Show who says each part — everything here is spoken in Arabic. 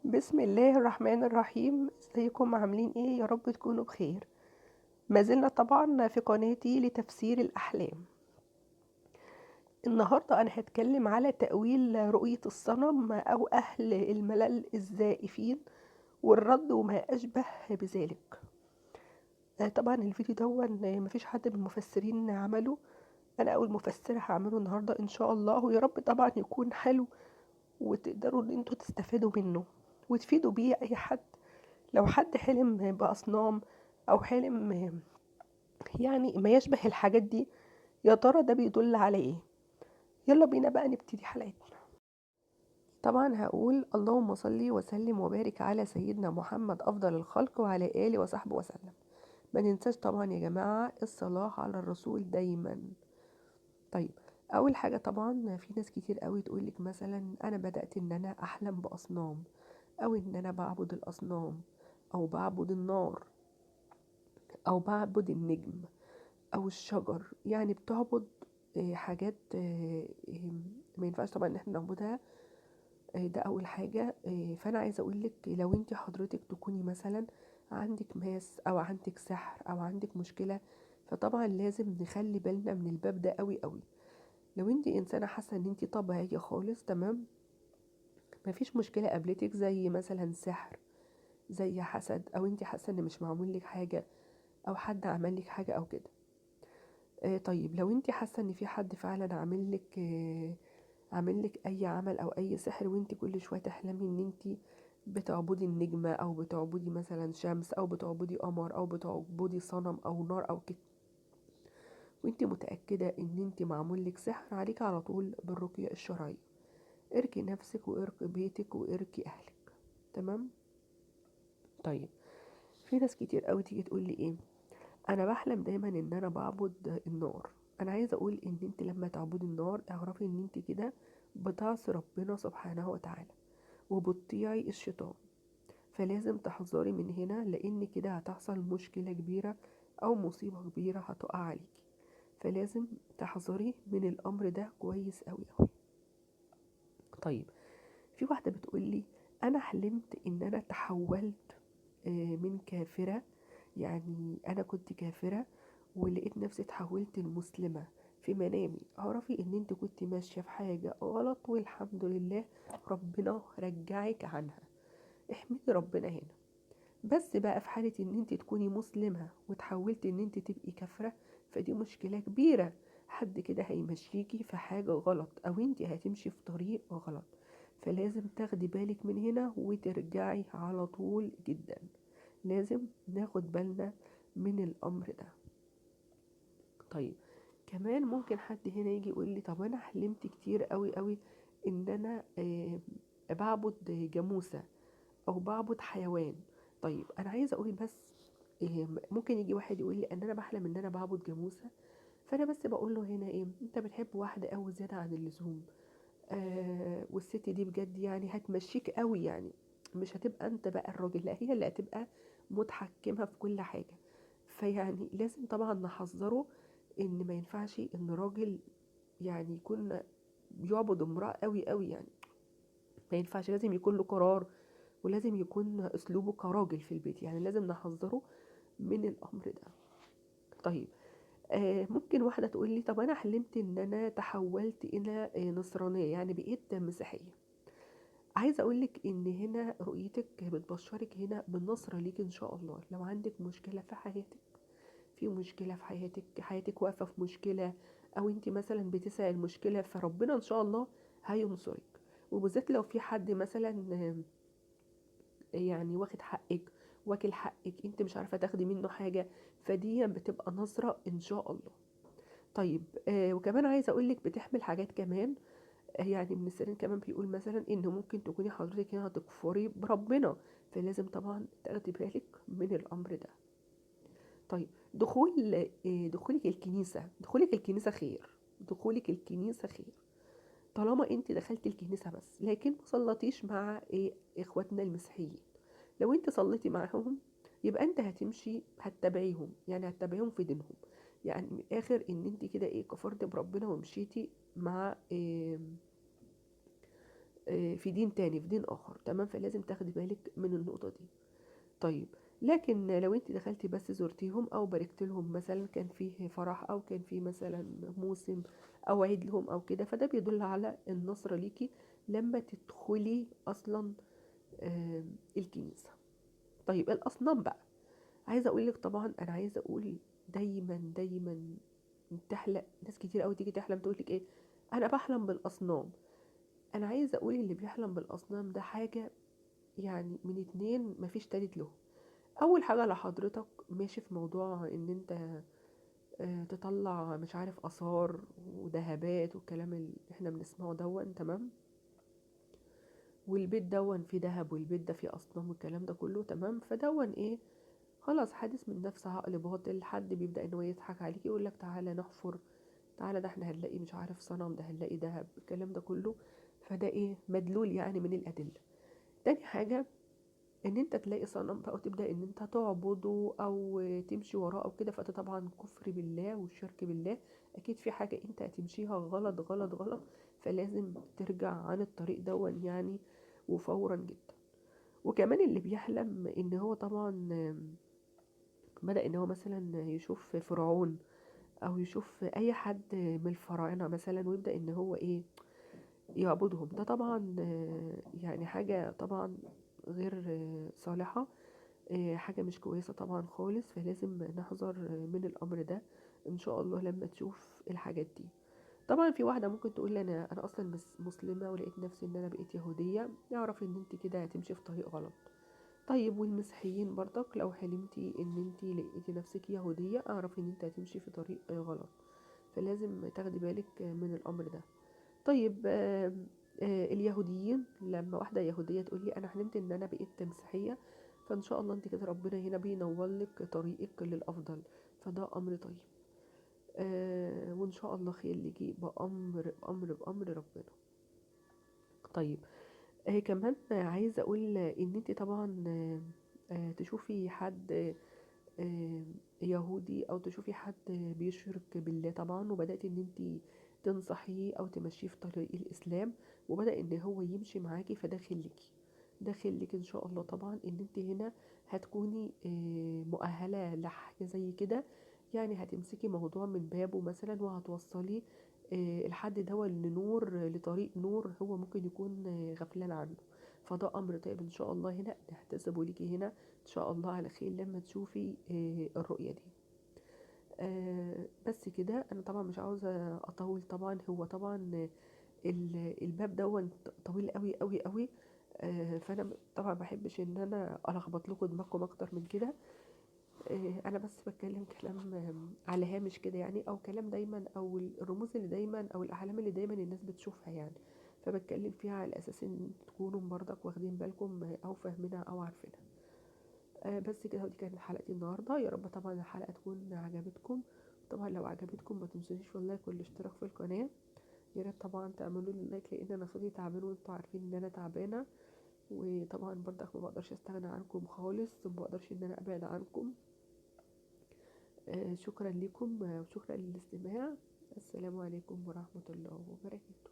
Speaker 1: بسم الله الرحمن الرحيم. ازيكم عاملين ايه؟ يا رب تكونوا بخير. ما زلنا طبعا في قناتي لتفسير الأحلام. النهاردة أنا هتكلم على تأويل رؤية الصنم أو أهل الملل الزائفين والرد وما أشبه بذلك. طبعا الفيديو دون مفيش حد من المفسرين عمله. أنا أول مفسرة هعمله النهاردة إن شاء الله، ويا رب طبعا يكون حلو وتقدروا إن انتوا تستفادوا منه وتفيدوا بيه أي حد. لو حد حلم بأصنام أو حلم يعني ما يشبه الحاجات دي، يا ترى ده بيدل على ايه؟ يلا بينا بقى نبتدي حلقتنا. طبعا هقول اللهم صل وسلم وبارك على سيدنا محمد أفضل الخلق وعلى آله وصحبه وسلم. ما ننساش طبعا يا جماعة الصلاة على الرسول دايما. طيب، أول حاجة طبعا في ناس كتير قوي تقولك مثلا أنا بدأت إن أنا أحلم بأصنام، أو إن أنا بعبد الأصنام، أو بعبد النار، أو بعبد النجم او الشجر، يعني بتعبد حاجات ما ينفعش طبعا ان احنا نعبدها. ده اول حاجة. فانا عايزة اقولك لو انت حضرتك تكوني مثلا عندك ماس او عندك سحر او عندك مشكلة، فطبعا لازم نخلي بالنا من الباب ده قوي قوي. لو انت انسانة حاسة ان انت طبيعية خالص تمام، مفيش مشكلة قابلتك زي مثلا سحر، زي حسد، او انت حاسة ان مش معمول لك حاجة او حد عمل لك حاجة او كده. طيب لو انت حاسه ان في حد فعلا عامل لك اي عمل او اي سحر، وانت كل شويه تحلمي ان انت بتعبدي النجمه او بتعبدي مثلا شمس او بتعبدي قمر او بتعبدي صنم او نار او كده، وانت متاكده ان انت معمول لك سحر، عليك على طول بالرقيه الشرعيه. اركي نفسك واركي بيتك واركي اهلك. تمام. طيب، في ناس كتير قوي تيجي تقول لي ايه، انا بحلم دايما ان انا بعبد النار. انا عايزه اقول ان انت لما تعبدي النار اعرفي ان انت كده بتعصي ربنا سبحانه وتعالى وبتطيعي الشيطان، فلازم تحذري من هنا، لان كده هتحصل مشكله كبيره او مصيبه كبيره هتقع عليكي. فلازم تحذري من الامر ده كويس قوي قوي. طيب، في واحده بتقولي انا حلمت ان انا تحولت من كافره، يعني انا كنت كافره ولقيت نفسي اتحولت لمسلمة في منامي. اعرفي ان انت كنت ماشية في حاجة غلط والحمد لله ربنا رجعك عنها. احمدي ربنا هنا. بس بقى في حالة ان انت تكوني مسلمة وتحولتي ان انت تبقي كافرة، فدي مشكلة كبيرة. حد كده هيمشيكي في حاجة غلط او انت هتمشي في طريق غلط، فلازم تاخدي بالك من هنا وترجعي على طول جدا. لازم ناخد بالنا من الامر ده. طيب، كمان ممكن حد هنا يجي يقول لي طب انا حلمت كتير قوي قوي ان انا بعبد جاموسة او بعبد حيوان. طيب انا عايزه اقول بس، ممكن يجي واحد يقول لي ان انا بحلم ان انا بعبد جاموسة، فانا بس بقول له هنا ايه، انت بتحب واحده قوي زياده عن اللزوم. والست دي بجد يعني هتمشيك قوي، يعني مش هتبقى انت بقى الراجل، لا هي اللي هتبقى متحكمة في كل حاجة. فيعني لازم طبعا نحذره ان ما ينفعش ان راجل يعني يكون بيعبد امرأة قوي قوي، يعني ما ينفعش، لازم يكون له قرار ولازم يكون اسلوبه كراجل في البيت، يعني لازم نحذره من الامر ده. طيب، ممكن واحدة تقول لي طب انا حلمت ان انا تحولت الى نصرانية، يعني بقيت مسيحية. عايزة اقولك ان هنا رؤيتك بتبشرك هنا بالنصر ليك ان شاء الله. لو عندك مشكلة في حياتك، في مشكلة في حياتك واقفة في مشكلة، او انت مثلا بتسعي المشكلة، فربنا ان شاء الله هينصرك. وبالذات لو في حد مثلا يعني واخد حقك، واكل حقك، انت مش عارفة تاخدي منه حاجة، فدي بتبقى نصرة ان شاء الله. طيب، وكمان عايزة اقولك بتحمل حاجات كمان. يعني من السنين كمان بيقول مثلا ان ممكن تكوني حضرتك هنا هتكفري بربنا، فلازم طبعا تاخدي بالك من الامر ده. طيب، دخولك الكنيسة خير. دخولك الكنيسة خير طالما انت دخلت الكنيسة بس، لكن ما صلتيش مع اخواتنا المسيحيين. لو انت صليتي معاهم يبقى انت هتتابعيهم، يعني هتتابعيهم في دينهم. يعني من الاخر ان انت كده كفرت بربنا ومشيتي مع في دين تاني، في دين اخر، تمام؟ فلازم تاخدي بالك من النقطة دي. طيب، لكن لو انت دخلتي بس زرتيهم او باركت لهم، مثلا كان فيه فرح او كان فيه مثلا موسم او عيد لهم او كده، فده بيدل على النصر ليكي لما تدخلي اصلا الكنيسة. طيب الاصنام بقى، عايزه اقول لك طبعا، انا عايزه اقول دايما تحلم ناس كتير قوي، تيجي تحلم تقول لك ايه، انا بحلم بالاصنام. انا عايزه اقول اللي بيحلم بالاصنام ده حاجه يعني من اتنين، مفيش تالت له. اول حاجه، لحضرتك ماشي في موضوع ان انت تطلع مش عارف اثار وذهبات والكلام اللي احنا بنسمعه دون، تمام؟ والبيت دون فيه ذهب والبيت ده فيه اصنام والكلام ده كله، تمام؟ فدون ايه، خلاص حادث من نفس عقل باطل. حد بيبدأ ان هو يضحك عليك، يقول لك تعالى نحفر، تعالى ده احنا هنلاقي مش عارف صنم، ده هنلاقي ذهب، الكلام ده كله. فده ايه، مدلول يعني من الأدلة. تاني حاجة، ان انت تلاقي صنم بقى وتبدأ ان انت تعبده او تمشي وراه او كده، فده طبعا كفر بالله والشرك بالله. اكيد في حاجة انت هتمشيها غلط غلط غلط، فلازم ترجع عن الطريق دون يعني، وفورا جدا. وكمان اللي بيحلم ان هو طبعا بدأ ان هو مثلا يشوف فرعون او يشوف اي حد من الفراعنه مثلا، ويبدا ان هو ايه، يعبدهم، ده طبعا يعني حاجه طبعا غير صالحه، حاجه مش كويسه طبعا خالص. فلازم نحذر من الامر ده ان شاء الله لما تشوف الحاجات دي. طبعا في واحده ممكن تقول لي انا اصلا مسلمه ولقيت نفسي ان انا بقيت يهوديه، اعرف ان انت كده هتمشي في طريق غلط. طيب والمسيحيين برضك، لو حلمتي ان انت لقيتي نفسك يهودية، اعرفي ان انت هتمشي في طريق غلط. فلازم تاخدي بالك من الامر ده. طيب اليهوديين، لما واحدة يهودية تقولي انا حلمت ان انا بقيت مسيحية، فان شاء الله انت كده ربنا هنا بينور لك طريقك للافضل، فده امر طيب. وان شاء الله خير ليكي بامر ربنا. طيب كمان عايزة اقول ان انت طبعا تشوفي حد آه، يهودي او تشوفي حد بيشرك بالله طبعا، وبدأت ان انت تنصحيه او تمشيه في طريق الاسلام، وبدأ ان هو يمشي معاكي، فداخلك ان شاء الله طبعا ان انت هنا هتكوني مؤهلة لحاجة زي كده. يعني هتمسكي موضوع من بابه مثلا وهتوصلي الحد ده لنور، لطريق نور هو ممكن يكون غفلان عنه. فده امر طيب ان شاء الله، هنا نحتسبه ليكي هنا ان شاء الله على خير لما تشوفي الرؤية دي. بس كده، انا طبعا مش عاوزة اطول طبعا. هو طبعا الباب ده طويل قوي قوي قوي، فانا طبعا بحبش ان انا الخبط لكم دماغكم اكتر من كده. انا بس بتكلم كلام على هامش كده يعني، او كلام دايما، او الرموز اللي دايما، او الاحلام اللي دايما الناس بتشوفها يعني، فبتكلم فيها على اساس ان تكونوا برضك واخدين بالكم او فاهمينها او عارفينها. بس كده، ودي كانت حلقتي النهارده. يا رب طبعا الحلقه تكون عجبتكم. طبعا لو عجبتكم ما تنسونيش والله كل اشتراك في القناه. يا ريت طبعا تعملوا لي لايك، لان انا صوتي تعبان وانتوا عارفين ان انا تعبانه. وطبعا برضك ما بقدرش استغنى عنكم خالص، وما بقدرش ان انا ابعد عنكم. شكرا لكم وشكرا للاستماع. السلام عليكم ورحمه الله وبركاته.